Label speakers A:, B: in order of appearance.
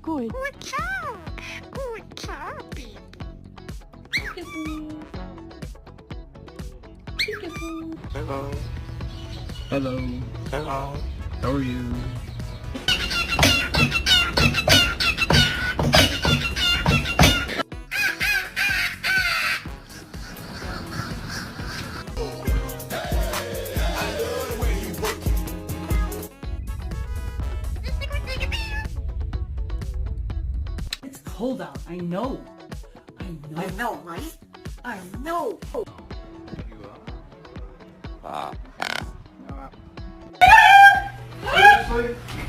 A: Good.
B: Good job, baby.
C: Hello.
D: Hello.
C: Hello.
D: How are you?
E: It's cold out. I know.
B: I know, right? I know.
C: Ah.
D: Seriously?